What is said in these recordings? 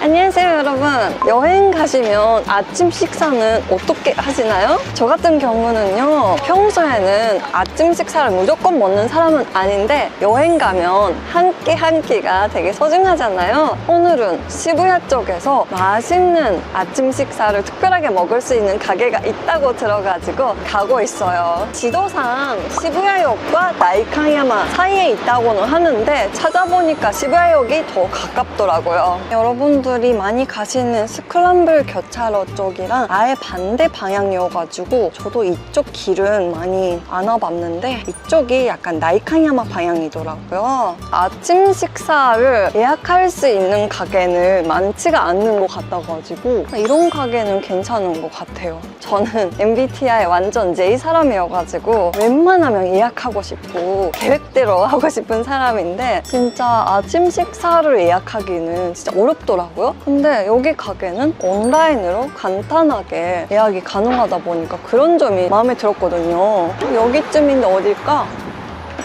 안녕하세요 여러분. 여행 가시면 아침 식사는 어떻게 하시나요? 저 같은 경우는요, 평소에는 아침 식사를 무조건 먹는 사람은 아닌데 여행 가면 한 끼 한 끼가 되게 소중하잖아요. 오늘은 시부야 쪽에서 맛있는 아침 식사를 특별하게 먹을 수 있는 가게가 있다고 들어가지고 가고 있어요. 지도상 시부야역과 나이카야마 사이에 있다고는 하는데 찾아보니까 시부야역이 더 가깝더라고요. 여러분들이 많이 가시는 스크램블 교차로 쪽이랑 아예 반대 방향이어가지고 저도 이쪽 길은 많이 안 와봤는데 이쪽이 약간 나이카야마 방향이더라고요. 아침 식사를 예약할 수 있는 가게는 많지가 않는 것 같아가지고 이런 가게는 괜찮은 것 같아요. 저는 MBTI 완전 J 사람이어가지고 웬만하면 예약하고 싶고 계획대로 하고 싶은 사람인데 진짜 아침 식사를 예약하기는 진짜 어렵더라고요. 근데 여기 가게는 온라인으로 간단하게 예약이 가능하다 보니까 그런 점이 마음에 들었거든요. 여기쯤인데 어딜까?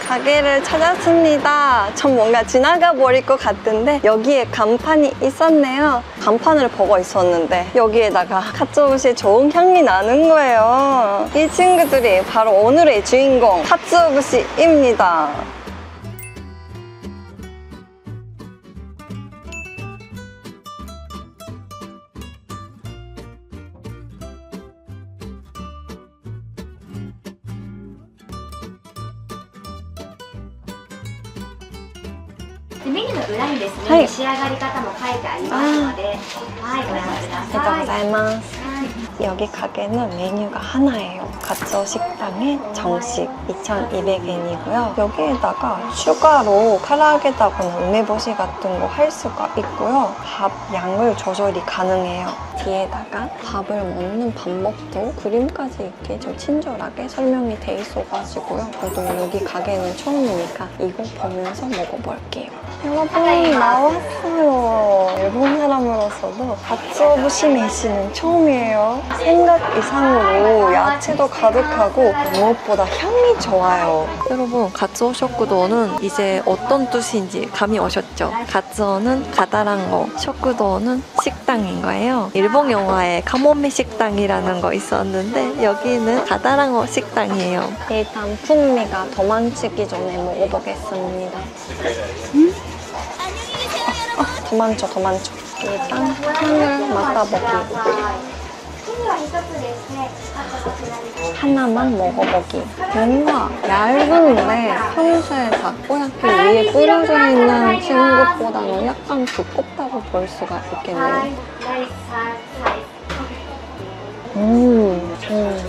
가게를 찾았습니다. 전 뭔가 지나가 버릴 것 같은데 여기에 간판이 있었네요. 간판을 보고 있었는데 여기에다가 카츠오부시의 좋은 향이 나는 거예요. 이 친구들이 바로 오늘의 주인공 카츠오부시입니다. 메뉴の裏にですね、はい召し上がり方も書いてありますので、はい、ご覧ください。 감사합니다. 여기 가게는 메뉴가 하나예요. 가츠오 식당의 정식 2,200엔이고요. 여기에다가 추가로 카라게다거나 우메보시 같은 거 할 수가 있고요. 밥 양을 조절이 가능해요. 뒤에다가 밥을 먹는 방법도 그림까지 이렇게 좀 친절하게 설명이 돼 있어가지고요. 저도 여기 가게는 처음이니까 이거 보면서 먹어볼게요. 여러분 나왔어요. 일본 사람으로서도 가츠오부시 메시는 처음이에요. 생각 이상으로 야채도 가득하고 무엇보다 향이 좋아요. 여러분 가츠오 쇼쿠도는 이제 어떤 뜻인지 감이 오셨죠? 가츠오는 가다랑어, 쇼쿠도는 식당인 거예요. 일본 영화에 카모메 식당이라는 거 있었는데 여기는 가다랑어 식당이에요. 일단 풍미가 더 많기 전에 먹어보겠습니다. 더 많죠, 더 많죠. 일단 향을 맡아보기. 하나만 먹어보기. 뭔가 얇은데 평소에 다코야끼 위에 뿌려져 있는 친구보다는 약간 두껍다고 볼 수가 있겠네요.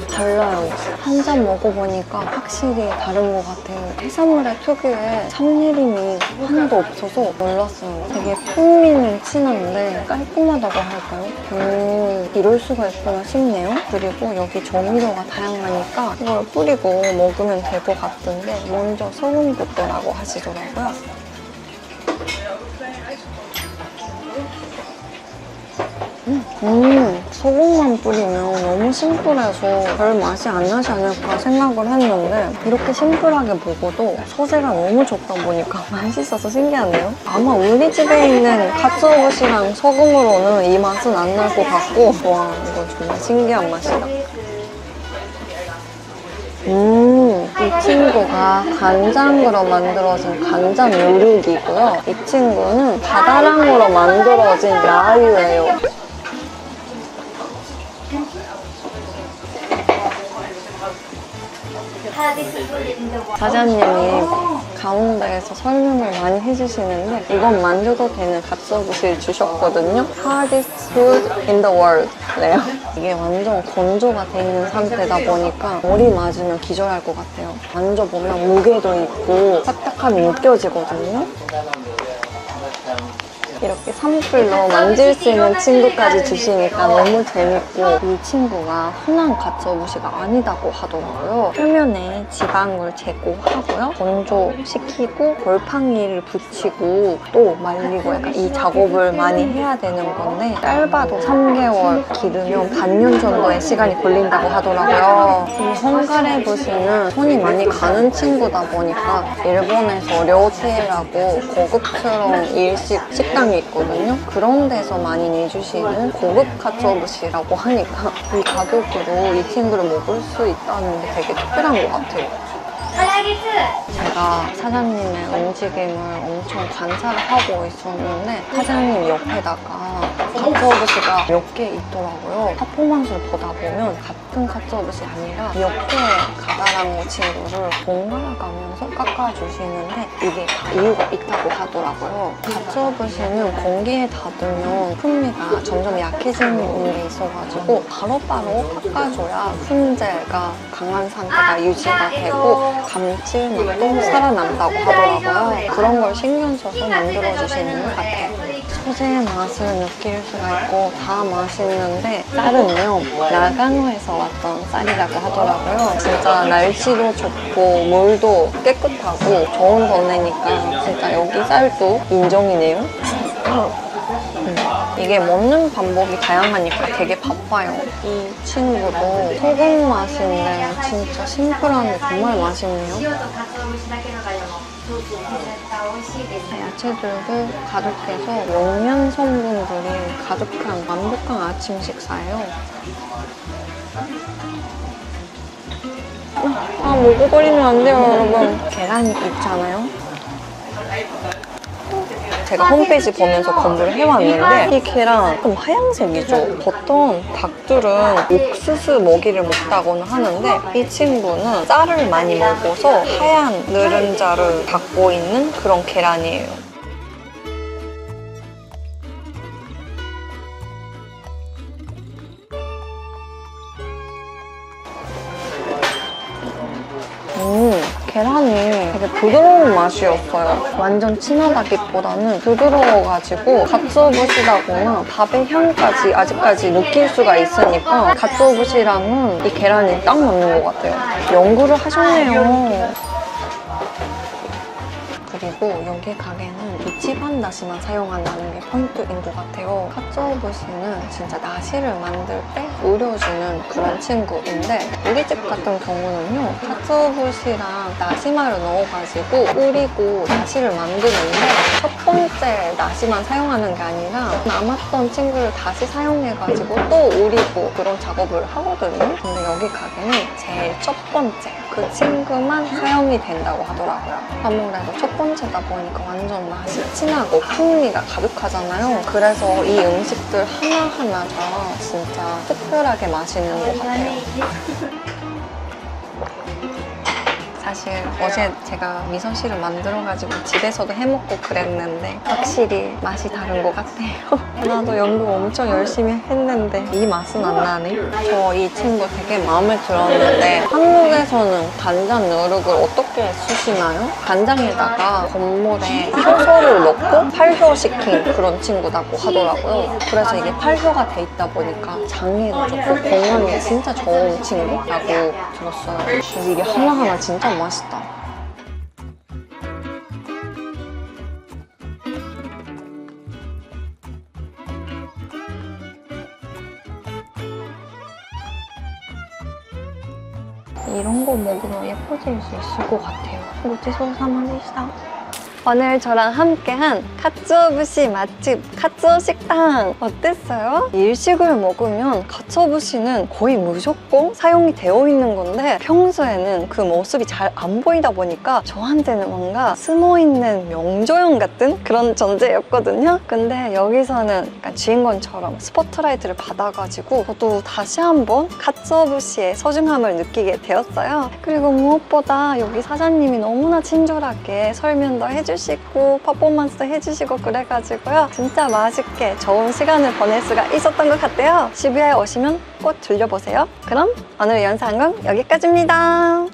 달라요. 한 잔 먹어보니까 확실히 다른 것 같아요. 해산물의 특유의 참기름이 하나도 없어서 놀랐어요. 되게 풍미는 진한데 깔끔하다고 할까요? 이럴 수가 있구나 싶네요. 그리고 여기 조미료가 다양하니까 이걸 뿌리고 먹으면 될 것 같은데 먼저 소금 붓더라고 하시더라고요. 소금만 뿌리면 너무 심플해서 별 맛이 안 나지 않을까 생각을 했는데 이렇게 심플하게 먹어도 소재가 너무 좋다 보니까 맛있어서 신기하네요. 아마 우리 집에 있는 가츠오부시랑 소금으로는 이 맛은 안 날 것 같고 와 이거 정말 신기한 맛이다. 이 친구가 간장으로 만들어진 간장 요육이고요. 이 친구는 가다랑으로 만들어진 라유예요. 사장님이 가운데에서 설명을 많이 해주시는데 이건 만져도 되는 가츠오부시를 주셨거든요. Hardest food in the world 래요. 이게 완전 건조가 돼 있는 상태다 보니까 머리 맞으면 기절할 것 같아요. 만져보면 무게도 있고 딱딱함이 느껴지거든요. 이렇게 산불로 만질 수 있는 친구까지 주시니까 너무 재밌고 이 친구가 흔한 가츠오부시가 아니다고 하더라고요. 표면에 지방을 제거하고요. 건조시키고 골팡이를 붙이고 또 말리고 약간 이 작업을 많이 해야 되는 건데 짧아도 3개월, 길으면 반년 정도의 시간이 걸린다고 하더라고요. 이 헝가레부시는 손이 많이 가는 친구다 보니까 일본에서 료테라고 고급스러운 일식 식당이 매장이 있거든요. 그런 데서 많이 내주시는 고급 가츠오부시라고 하니까 이 가격으로 이 친구를 먹을 수 있다는 게 되게 특별한 것 같아요. 제가 사장님의 움직임을 엄청 관찰을 하고 있었는데 사장님 옆에다가 가츠오부시가 몇 개 있더라고요. 퍼포먼스를 보다 보면 같은 가츠오부시 아니라 몇 개 가다랑어 친구를 번갈아 가면서 깎아주시는데 이게 다 이유가 있다고 하더라고요. 가츠오부시는 공기에 닿으면 풍미가 점점 약해지는 게 있어가지고 바로바로 깎아줘야 훈제가 강한 상태가 유지가 되고 감칠맛도 살아난다고 하더라고요. 그런 걸 신경 써서 만들어주시는 것 같아요. 소재의 맛을 느낄 수가 있고 다 맛있는데 쌀은요 나가노에서 왔던 쌀이라고 하더라고요. 진짜 날씨도 좋고 물도 깨끗하고 좋은 동네니까 진짜 여기 쌀도 인정이네요. 이게 먹는 방법이 다양하니까 되게 바빠요. 이 친구도 소금 맛인데 진짜 심플한데 정말 맛있네요. 야채들도 가득해서 영양 성분들이 가득한 완벽한 아침 식사예요. 먹어버리면 안 돼요, 여러분. 계란이 있잖아요. 제가 홈페이지 보면서 검색을 해왔는데 이 계란 좀 하얀색이죠. 보통 닭들은 옥수수 먹이를 먹다고는 하는데 이 친구는 쌀을 많이 먹어서 하얀 느른자를 갖고 있는 그런 계란이에요. 계란이 되게 부드러운 맛이었어요. 완전 진하다기보다는 부드러워가지고 가츠오부시라거나 밥의 향까지 아직까지 느낄 수가 있으니까 가츠오부시랑은 이 계란이 딱 맞는 것 같아요. 연구를 하셨네요. 그리고 여기 가게는 이치반 나시만 사용한다는 게 포인트인 것 같아요. 가츠오부시는 진짜 나시를 만들 때 우려주는 그런 친구인데 우리 집 같은 경우는요 가츠오부시랑 나시마를 넣어가지고 우리고 나시를 만드는데 첫 번째 나시만 사용하는 게 아니라 남았던 친구를 다시 사용해가지고 또 우리고 그런 작업을 하거든요. 근데 여기 가게는 제일 첫 번째 그 친구만 사용이 된다고 하더라고요. 아무래도 첫 번째다 보니까 완전 맛이 진하고 풍미가 가득하잖아요. 그래서 이 음식들 하나하나가 진짜 특별하게 맛있는 것 같아요. 사실 어제 제가 미소씨를 만들어가지고 집에서도 해먹고 그랬는데 확실히 맛이 다른 것 같아요. 나도 연구 엄청 열심히 했는데 이 맛은 안 나네. 저 이 친구 되게 마음에 들었는데 한국에서는 간장 누룩을 어떻게 쓰시나요? 간장에다가 건물에 효소를 넣고 팔효시킨 그런 친구라고 하더라고요. 그래서 이게 팔효가 돼 있다 보니까 장에도 좋고 건강에 진짜 좋은 친구라고 들었어요. 근데 이게 하나하나 진짜 맛있다. 이런 거 먹으면 예뻐질 수 있을 것 같아요. 고치소 사마데시타. 오늘 저랑 함께한 가츠오부시 맛집 가츠오 식당 어땠어요? 일식을 먹으면 가츠오부시는 거의 무조건 사용이 되어 있는 건데 평소에는 그 모습이 잘 안 보이다 보니까 저한테는 뭔가 숨어있는 명조형 같은 그런 존재였거든요. 근데 여기서는 약간 주인공처럼 스포트라이트를 받아가지고 저도 다시 한번 가츠오부시의 소중함을 느끼게 되었어요. 그리고 무엇보다 여기 사장님이 너무나 친절하게 설명도 해주시고 퍼포먼스도 해주시고 그래가지고요. 진짜 맛있게 좋은 시간을 보낼 수가 있었던 것 같아요. 시부야에 오시면 꼭 들려보세요. 그럼 오늘 영상은 여기까지입니다.